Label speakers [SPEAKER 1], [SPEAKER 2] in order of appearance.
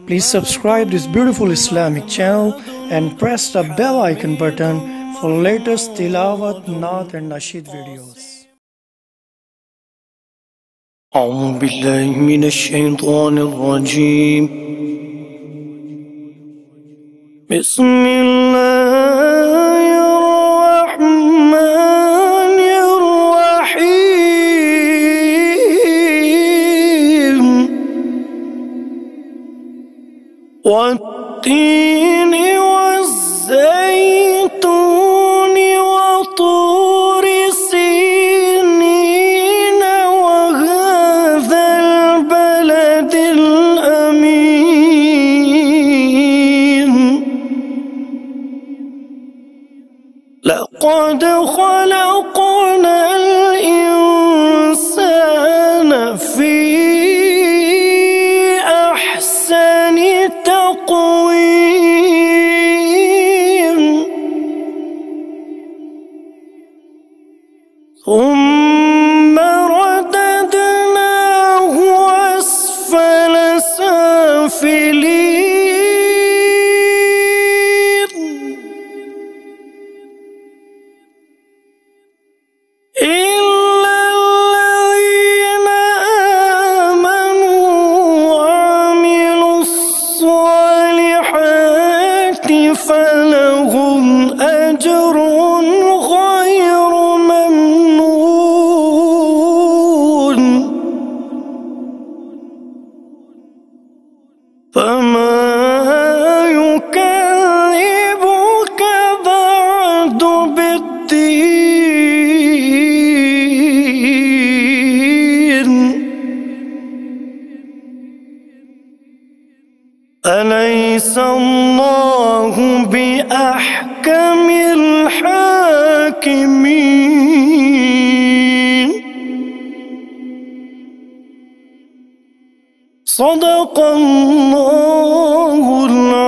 [SPEAKER 1] Please subscribe this beautiful Islamic channel and press the bell icon button for latest tilawat, naat and nasheed videos. أعوذ بالله من الشيطان الرجيم. بسم الله الرحمن الرحيم. والتين والزيتون وطور سينين وهذا البلد الأمين. لقد خلقنا الإنسان في أحسن تقويم ثم رددناه أسفل سافلين إلا الذين آمنوا وعملوا الصالحات فلهم أجر غير ممنون. فما يكذبك بعد بالدين. أليس الله بأحكم الحاكمين. صدق الله العظيم.